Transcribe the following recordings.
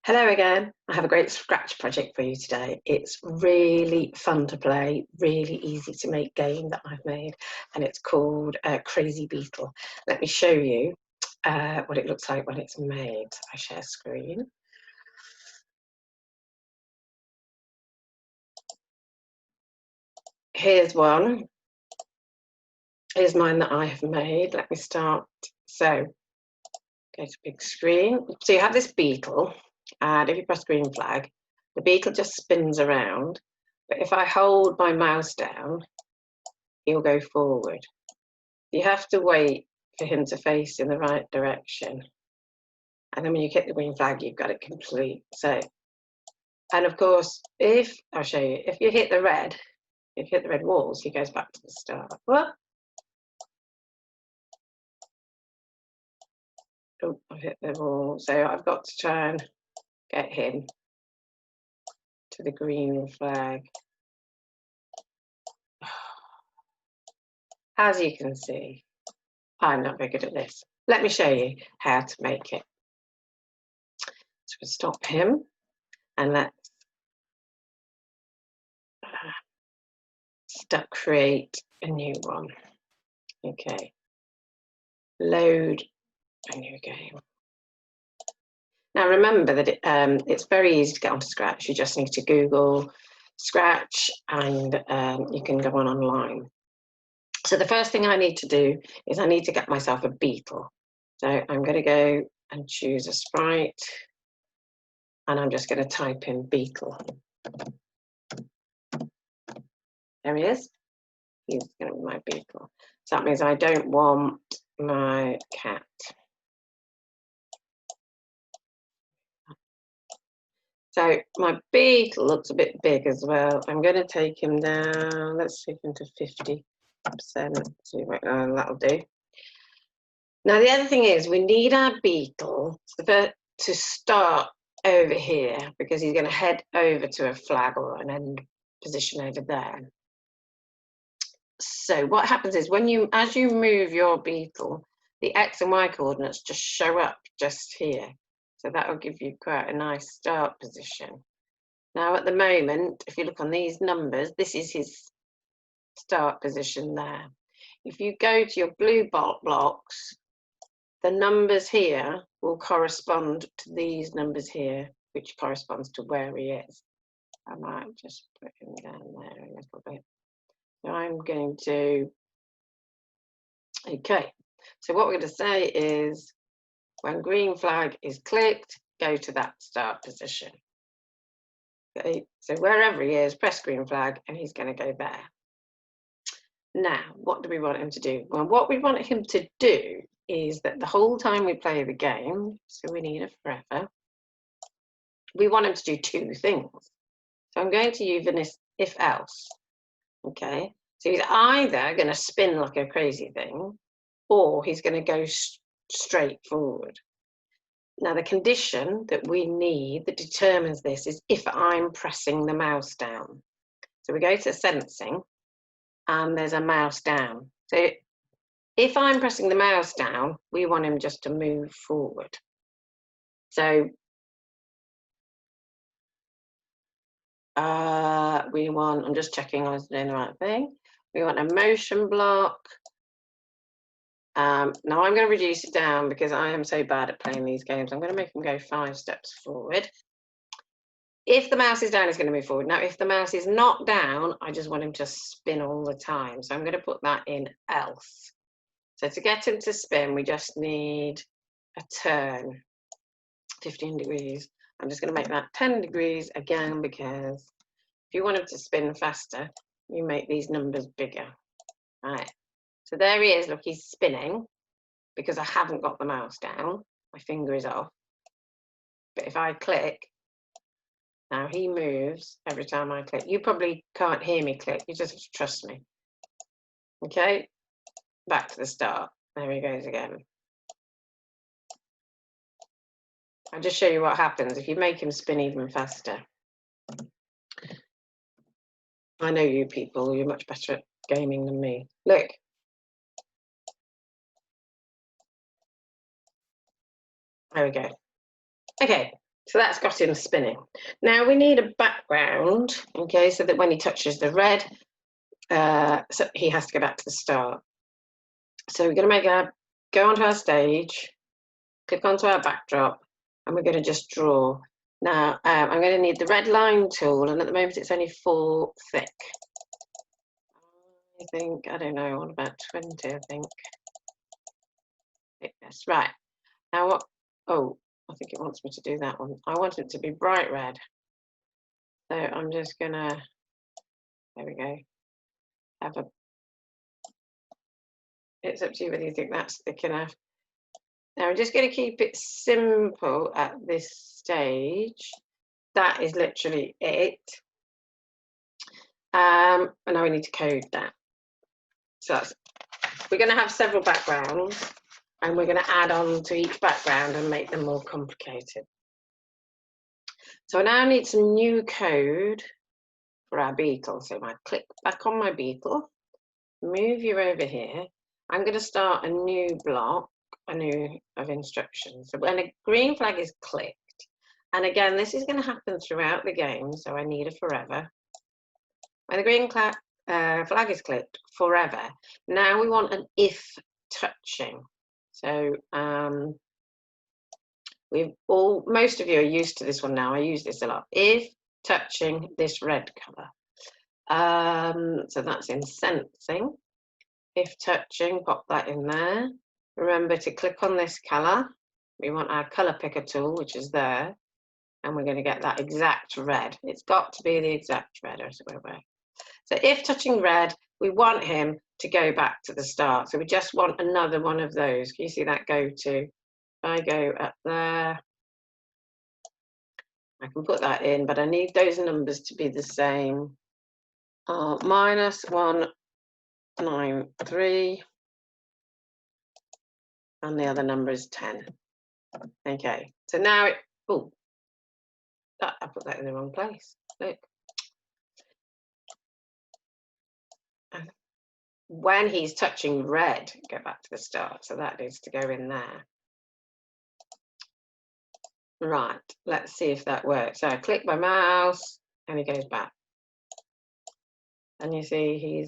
Hello again. I have a great scratch project for you today. It's really fun to play, really easy to make game that I've made, and it's called Crazy Beetle. Let me show you what it looks like when it's made. I share screen. Here's one. Here's mine that I have made. Let me start. So, go to big screen. So you have this beetle, and if you press green flag, the beetle just spins around. But if I hold my mouse down, he'll go forward. You have to wait for him to face in the right direction. And then when you hit the green flag, you've got it complete. So, and of course, I'll show you, if you hit the red walls, he goes back to the start. What? Oh, I hit the wall. So I've got to try and get him to the green flag. As you can see, I'm not very good at this. Let me show you how to make it. So we'll stop him and let's create a new one. Okay, load a new game. Now remember that it's very easy to get onto Scratch. You just need to Google Scratch and you can go online. So the first thing I need to do is I need to get myself a beetle. So I'm going to go and choose a sprite and I'm just going to type in beetle. There he is. He's going to be my beetle. So that means I don't want my cat. So my beetle looks a bit big as well. I'm going to take him down. Let's take him to 50%. That'll do. Now the other thing is we need our beetle to start over here because he's going to head over to a flag or an end position over there. So what happens is as you move your beetle, the X and Y coordinates just show up just here. So that will give you quite a nice start position. Now at the moment, if you look on these numbers, this is his start position there. If you go to your blue blocks, the numbers here will correspond to these numbers here, which corresponds to where he is. I might just put him down there a little bit. So I'm going to, okay. So what we're going to say is when green flag is clicked, go to that start position. Okay, so wherever he is, press green flag and he's going to go there. Now, what do we want him to do? Well, what we want him to do is that the whole time we play the game, so we need a forever, we want him to do two things. So I'm going to use an if else. Okay, so he's either going to spin like a crazy thing or he's going to go straight forward. Now, the condition that we need that determines this is if I'm pressing the mouse down. So we go to sensing and there's a mouse down. So if I'm pressing the mouse down, we want him just to move forward. So I'm just checking I was doing the right thing. We want a motion block. Now I'm going to reduce it down because I am so bad at playing these games. I'm going to make him go 5 steps forward. If the mouse is down, he's going to move forward. Now, if the mouse is not down, I just want him to spin all the time. So I'm going to put that in else. So to get him to spin, we just need a turn, 15 degrees. I'm just going to make that 10 degrees again because if you want him to spin faster, you make these numbers bigger. Right. So there he is. Look, he's spinning because I haven't got the mouse down. My finger is off. But if I click, now he moves every time I click. You probably can't hear me click. You just have to trust me. Okay, back to the start. There he goes again. I'll just show you what happens if you make him spin even faster. I know you people, you're much better at gaming than me. Look. There we go. Okay, So that's got him spinning. Now we need a background, okay, so that when he touches the red, so he has to go back to the start. So we're going to go onto our stage, click onto our backdrop, and we're going to just draw. Now I'm going to need the red line tool, and at the moment it's only 4 thick. I don't know, what about 20, I think. Yes, right. Now what, oh, I think it wants me to do that one. I want it to be bright red. So I'm just gonna, there we go, it's up to you whether you think that's thick enough. Now I'm just going to keep it simple at this stage. That is literally it. And now we need to code that. So we're going to have several backgrounds, and we're going to add on to each background and make them more complicated. So I now need some new code for our beetle. So I click back on my beetle, move you over here. I'm going to start a new block, of instructions. So when a green flag is clicked, and again, this is going to happen throughout the game, so I need a forever. When the green flag is clicked, forever. Now we want an if touching. So most of you are used to this one now. I use this a lot. If touching this red color. So that's in sensing. If touching, pop that in there. Remember to click on this color. We want our color picker tool, which is there, and we're going to get that exact red. It's got to be the exact red. So if touching red, we want him to go back to the start. So we just want another one of those. Can you see that go to? If I go up there, I can put that in, but I need those numbers to be the same. -193, and the other number is 10. Okay, so now I put that in the wrong place. Look. When he's touching red, go back to the start. So that needs to go in there. Right, let's see if that works. So I click my mouse and he goes back. And you see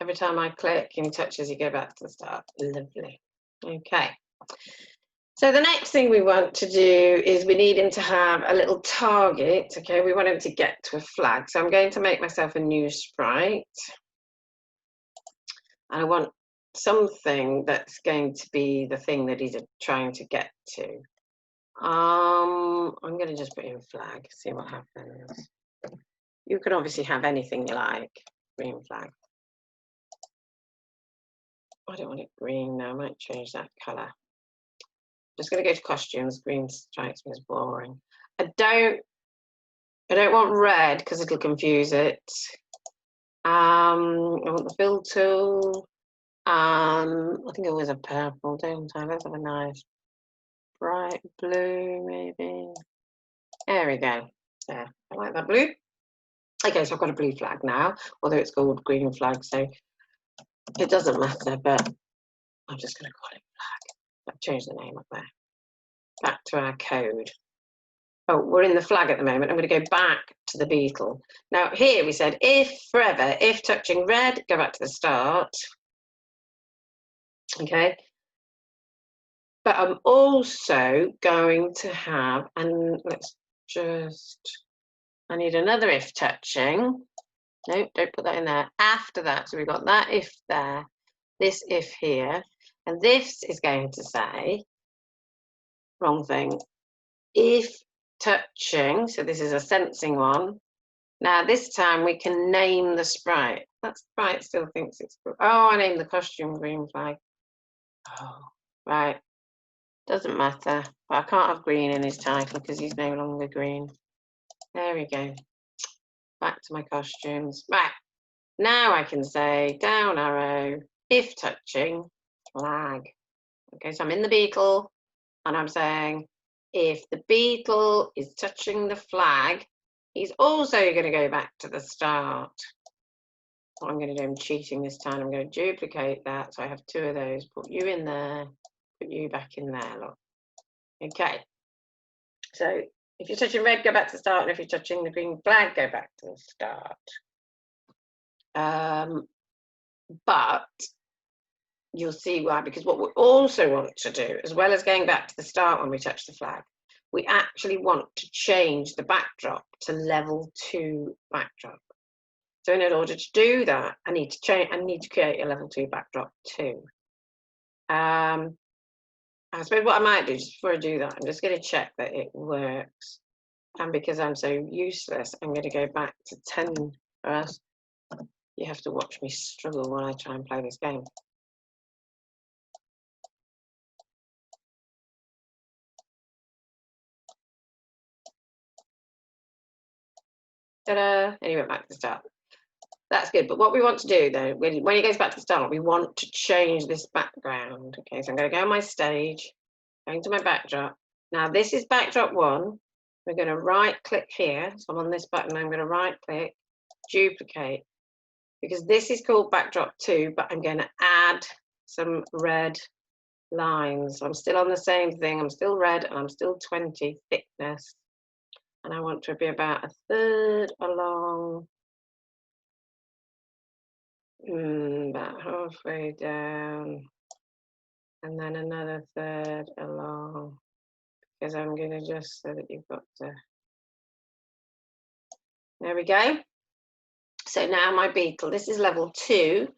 every time I click and he touches, he goes back to the start. Lovely. Okay. So the next thing we want to do is we need him to have a little target. Okay, we want him to get to a flag. So I'm going to make myself a new sprite. And I want something that's going to be the thing that he's trying to get to. I'm going to just put in flag, see what happens. You can obviously have anything you like. Green flag. I don't want it green now. I might change that colour. Just going to go to costumes. Green strikes me as boring. I don't want red because it'll confuse it. I want the fill tool. I think it was a purple, don't I? Let's have a nice bright blue, maybe. There we go. There, I like that blue. Okay, so I've got a blue flag now, although it's called green flag, so it doesn't matter, but I'm just going to call it flag. I've changed the name up there. Back to our code. Oh, we're in the flag at the moment. I'm going to go back to the beetle. Now here we said if forever, if touching red, go back to the start. Okay. But I'm also going to have, and I need another if touching. No, don't put that in there. After that, so we've got that if there, this if here, and this is going to say, wrong thing, if touching, so this is a sensing one. Now this time we can name the sprite. That sprite still thinks it's, oh, I named the costume green flag. Oh, right, doesn't matter, but I can't have green in his title because he's no longer green. There we go. Back to my costumes. Right. Now I can say down arrow, if touching, flag. Okay, so I'm in the beetle and I'm saying if the beetle is touching the flag, he's also going to go back to the start. What I'm going to do, I'm cheating this time. I'm going to duplicate that. So I have 2 of those. Put you in there, put you back in there. Look. Okay. So if you're touching red, go back to the start, and if you're touching the green flag, go back to the start. But you'll see why, because what we also want to do, as well as going back to the start when we touch the flag, we actually want to change the backdrop to level 2 backdrop. So in order to do that, I need to create a level 2 backdrop too. I suppose what I might do, just before I do that, I'm just going to check that it works. And because I'm so useless, I'm going to go back to 10 first. You have to watch me struggle while I try and play this game. Ta-da! And he went back to the start. That's good. But what we want to do, though, when he goes back to the start, we want to change this background. Okay, so I'm going to go on my stage, going to my backdrop. Now, this is backdrop 1. We're going to right-click here. So I'm on this button. I'm going to right-click, duplicate, because this is called backdrop 2, but I'm going to add some red lines. So I'm still on the same thing. I'm still red, and I'm still 20 thickness. And I want to be about 1/3 along. About halfway down, and then another 1/3 along, because I'm going to just so that you've got to. There we go. So now my beetle, this is level 2.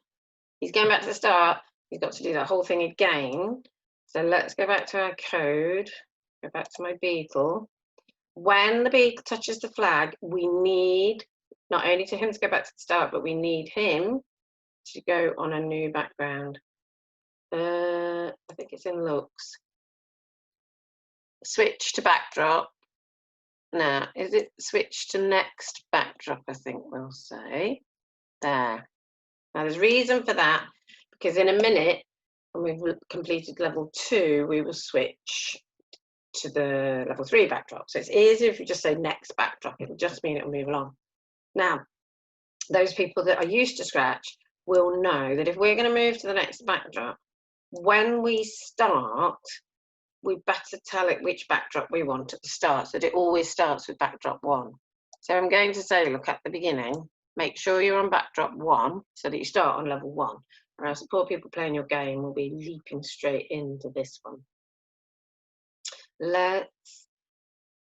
He's going back to the start. He's got to do that whole thing again. So let's go back to our code. Go back to my beetle. When the beetle touches the flag, we need not only to him to go back to the start, but we need him to go on a new background. I think it's in looks. Switch to backdrop. Now, is it switch to next backdrop? I think we'll say. There. Now, there's reason for that, because in a minute, when we've completed level 2, we will switch to the level 3 backdrop. So it's easier if you just say next backdrop. It'll just mean it'll move along. Now, those people that are used to Scratch will know that if we're going to move to the next backdrop, when we start, we better tell it which backdrop we want at the start, so that it always starts with backdrop 1. So I'm going to say, look, at the beginning, make sure you're on backdrop 1, so that you start on level 1, or else the poor people playing your game will be leaping straight into this one.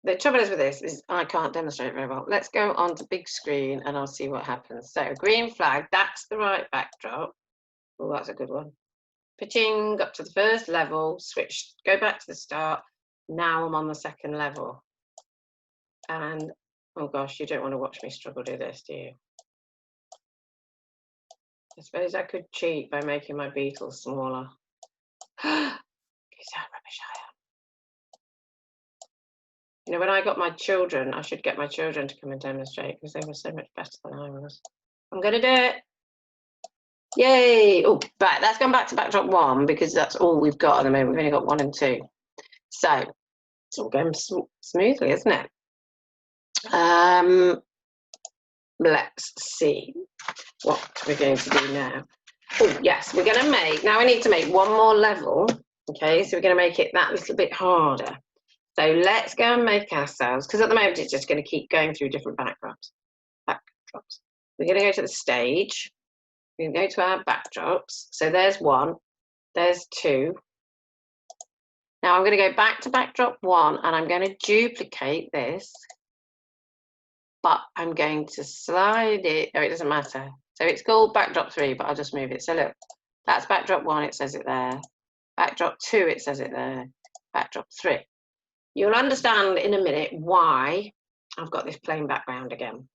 The trouble is with this is I can't demonstrate very well. Let's go on to big screen and I'll see what happens. So green flag, that's the right backdrop. Oh, that's a good one. Pitching up to the first level, switch, go back to the start. Now I'm on the second level. And oh gosh, you don't want to watch me struggle do this, do you? I suppose I could cheat by making my beetle smaller. Is that rubbish I am? You know, when I got my children, I should get my children to come and demonstrate, because they were so much better than I was. I'm going to do it. Yay! Oh, right, that's gone back to backdrop 1, because that's all we've got at the moment. We've only got 1 and 2. So it's all going smoothly, isn't it? Let's see what we're going to do now. Oh, yes, we're going to make, now we need to make 1 more level. Okay, so we're going to make it that little bit harder. So let's go and make ourselves, because at the moment it's just going to keep going through different backdrops. We're going to go to the stage. We're going to go to our backdrops. So there's 1, there's 2. Now I'm going to go back to backdrop 1 and I'm going to duplicate this, but I'm going to slide it. Oh, it doesn't matter. So it's called backdrop 3, but I'll just move it. So look, that's backdrop 1, it says it there. Backdrop 2, it says it there. Backdrop 3. You'll understand in a minute why I've got this plain background again.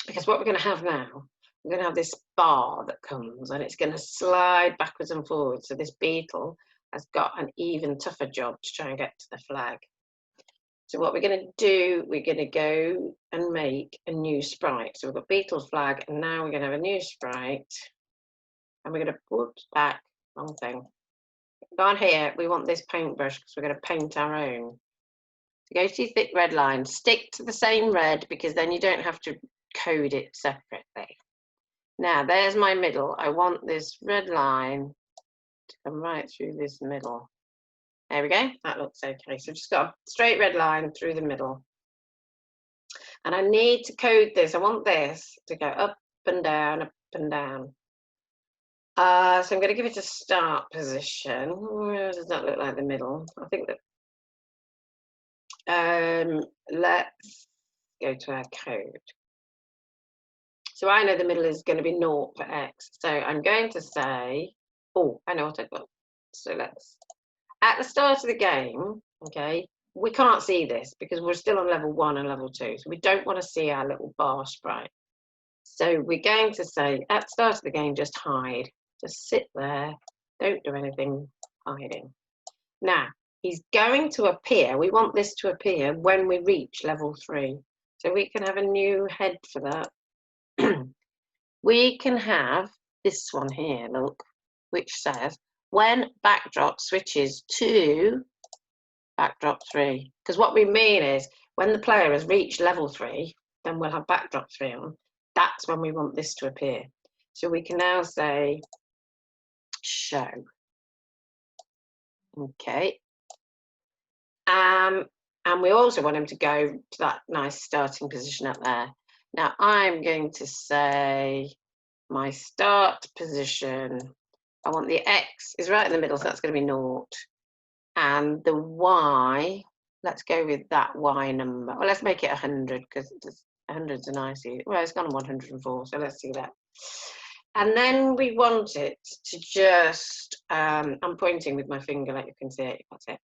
Because what we're going to have now, we're going to have this bar that comes and it's going to slide backwards and forwards. So this beetle has got an even tougher job to try and get to the flag. So what we're going to do, we're going to go and make a new sprite. So we've got beetle flag, and now we're going to have a new sprite. And we're going to put back one thing. Go on here, we want this paintbrush because we're going to paint our own. So go to your thick red line, stick to the same red, because then you don't have to code it separately. Now there's my middle. I want this red line to come right through this middle. There we go, that looks okay. So just got a straight red line through the middle. And I need to code this. I want this to go up and down, up and down. So I'm going to give it a start position. Where does that look like the middle? I think that, let's go to our code. So I know the middle is going to be 0 for x. So I'm going to say, oh, I know what I've got. So let's, at the start of the game, okay, we can't see this because we're still on level 1 and level 2. So we don't want to see our little bar sprite. So we're going to say, at the start of the game, just hide. Just sit there. Don't do anything hiding. Now, he's going to appear. We want this to appear when we reach level 3. So we can have a new head for that. We can have this one here, look, which says, when backdrop switches to backdrop 3. Because what we mean is, when the player has reached level 3, then we'll have backdrop 3 on. That's when we want this to appear. So we can now say, show. Okay. And we also want him to go to that nice starting position up there. Now I'm going to say my start position. I want the X is right in the middle, so that's going to be 0. And the Y, let's go with that Y number. Well, let's make it 100 because 100's a nice. Well, it's gone on 104, so let's see that. And then we want it to just, I'm pointing with my finger, like you can see it, that's it.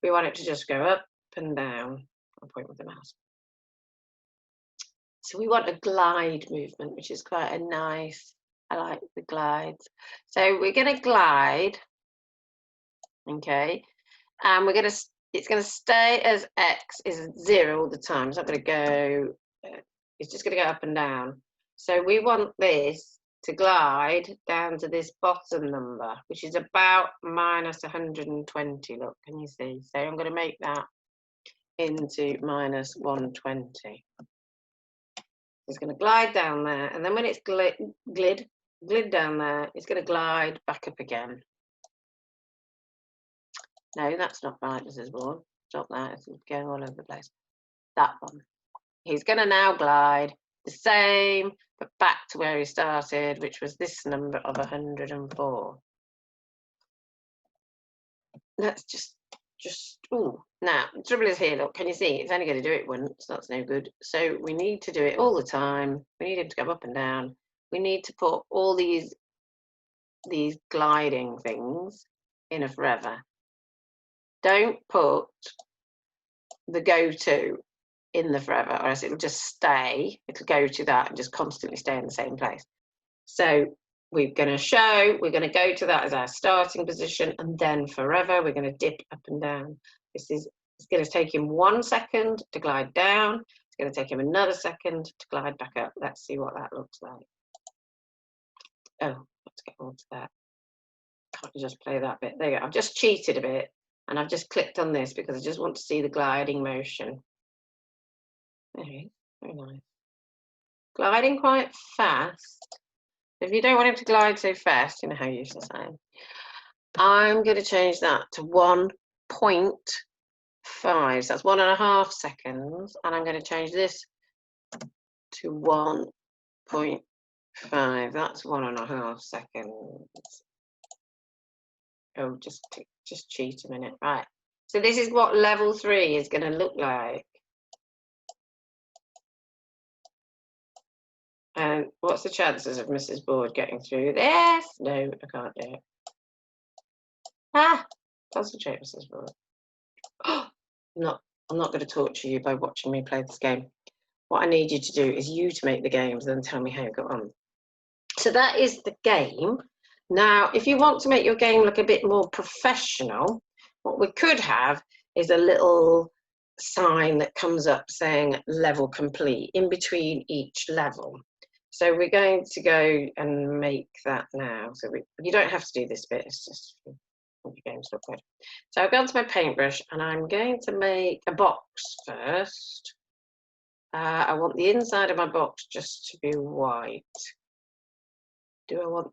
We want it to just go up and down. I'll point with the mouse. So we want a glide movement, which is quite a nice, I like the glides. So we're going to glide, okay, and we're going to, it's going to stay as X is 0 all the time. It's not going to go, it's just going to go up and down. So we want this to glide down to this bottom number, which is about minus 120. Look, can you see? So I'm going to make that into minus 120. It's going to glide down there, and then when it's glid down there, it's going to glide back up again. No, that's not right, Mrs. Ward. Stop that, it's going all over the place. That one. He's going to now glide the same, but back to where he started, which was this number of 104. Let's just, oh, now, the trouble is here, look, can you see? It's only going to do it once, that's no good. So we need to do it all the time. We need him to go up and down. We need to put all these gliding things in a forever. Don't put the go-to in the forever, or else it'll just stay. It'll go to that and just constantly stay in the same place. So we're going to show, we're going to go to that as our starting position, and then forever we're going to dip up and down. It's going to take him 1 second to glide down. It's going to take him another second to glide back up. Let's see what that looks like. Oh, let's get on to that. Can't just play that bit. There you go. I've just cheated a bit, and I've just clicked on this because I just want to see the gliding motion. There he is. Very nice. Gliding quite fast. If you don't want him to glide so fast, you know how you used to say, I'm going to change that to 1.5. So that's 1.5 seconds. And I'm going to change this to 1.5. That's 1.5 seconds. Oh, just cheat a minute. Right. So this is what level 3 is going to look like. And what's the chances of Mrs. Board getting through this? No, I can't do it. Ah, concentrate, Mrs. Board. Oh, I'm not going to torture you by watching me play this game. What I need you to do is you to make the games and tell me how you got on. So that is the game. Now, if you want to make your game look a bit more professional, what we could have is a little sign that comes up saying level complete in between each level. So we're going to go and make that now. So you don't have to do this bit, it's just for your games look good. So I've gone to my paintbrush and I'm going to make a box first. I want the inside of my box just to be white.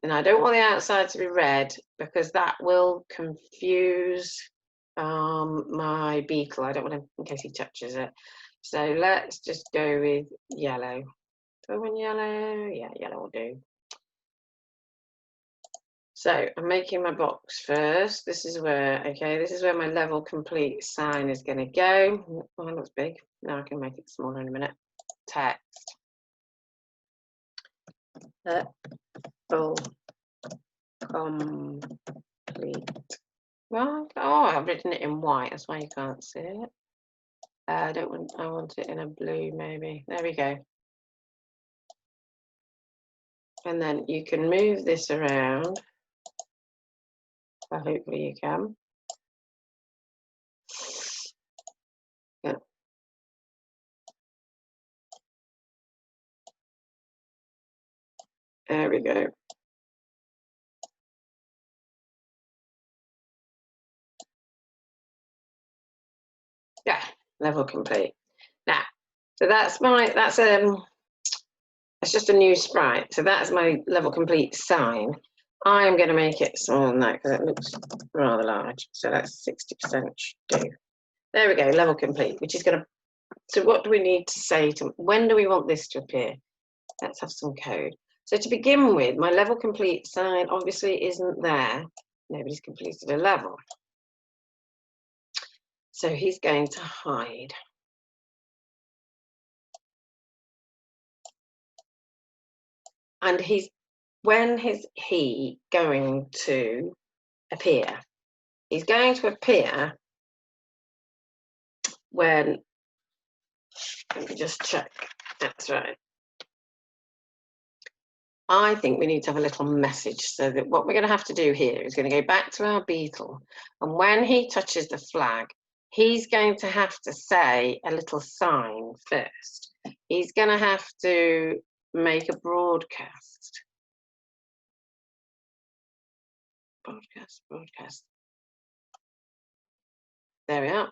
And I don't want the outside to be red because that will confuse my beetle. I don't want to, in case he touches it. So let's just go with yellow. Do I want yellow? Yeah, yellow will do. So I'm making my box first. This is where, okay, this is where my level complete sign is going to go. Oh, that looks big. Now I can make it smaller in a minute. Text. Level complete. Well, oh, I've written it in white. That's why you can't see it. I want it in a blue maybe. There we go. And then you can move this around. Well, hopefully you can. Yeah. There we go. Yeah, level complete. Now, so that's just a new sprite. So that's my level complete sign. I'm going to make it smaller than that because it looks rather large. So that's 60% do. There we go, level complete, which is going to, so what do we need to say to, when do we want this to appear? Let's have some code. So to begin with, my level complete sign obviously isn't there. Nobody's completed a level. So he's going to hide. And when is he going to appear? He's going to appear when, let me just check, that's right. I think we need to have a little message, so that what we're going to have to do here is going to go back to our beetle, and when he touches the flag, he's going to have to say a little sign first. He's going to have to make a broadcast. Broadcast. There we are.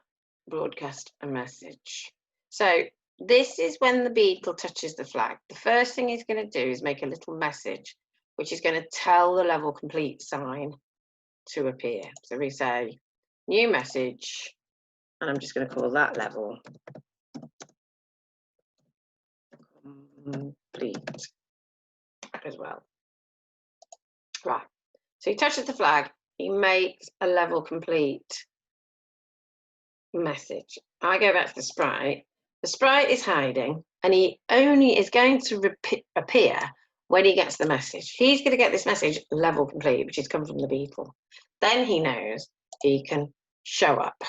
Broadcast a message. So this is when the beetle touches the flag. The first thing he's going to do is make a little message, which is going to tell the level complete sign to appear. So we say new message, and I'm just going to call that level complete as well. Right. So he touches the flag, he makes a level complete message. I go back to the sprite. The sprite is hiding, and he only is going to appear when he gets the message. He's going to get this message level complete, which has come from the beetle. Then he knows he can show up.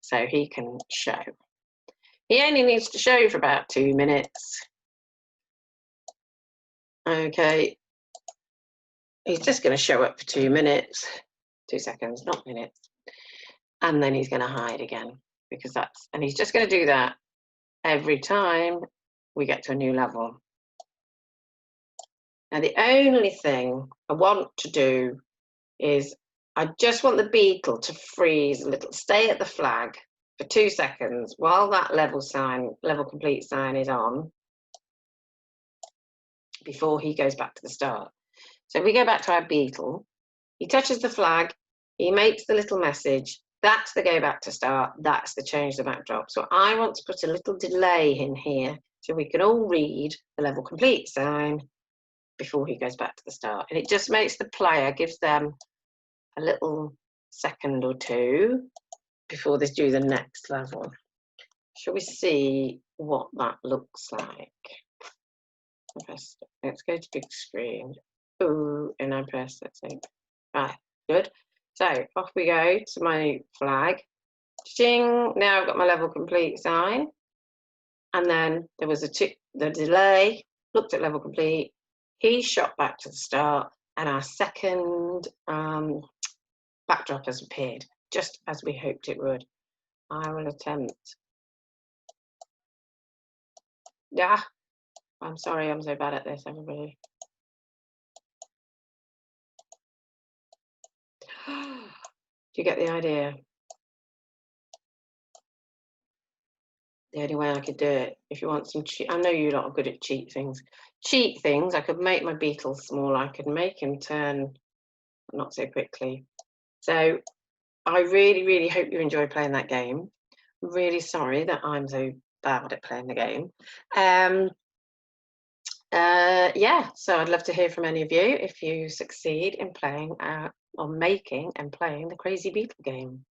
So he can show. He only needs to show for about 2 minutes. Okay. He's just going to show up for 2 minutes, 2 seconds, not minutes. And then he's going to hide again, because and he's just going to do that every time we get to a new level. Now, the only thing I want to do is I just want the beetle to freeze a little, stay at the flag for 2 seconds while that level complete sign is on, before he goes back to the start. So if we go back to our beetle, he touches the flag, he makes the little message, that's the go back to start, that's the change the backdrop. So I want to put a little delay in here so we can all read the level complete sign before he goes back to the start. And it just makes the player, gives them a little second or two before they do the next level. Shall we see what that looks like? Let's go to big screen. Ooh, and I press, let's see. Right, good. So off we go to my flag. Ching, now I've got my level complete sign. And then there was the delay, looked at level complete. He shot back to the start, and our second backdrop has appeared, just as we hoped it would. I will attempt. Yeah, I'm sorry, I'm so bad at this, everybody. Do you get the idea? The only way I could do it, if you want some cheat, I know you lot are good at cheat things. Cheat things, I could make my beetle smaller, I could make him turn not so quickly. So I really, really hope you enjoy playing that game. I'm really sorry that I'm so bad at playing the game. Yeah, so I'd love to hear from any of you if you succeed in playing or making and playing the Crazy Beetle game.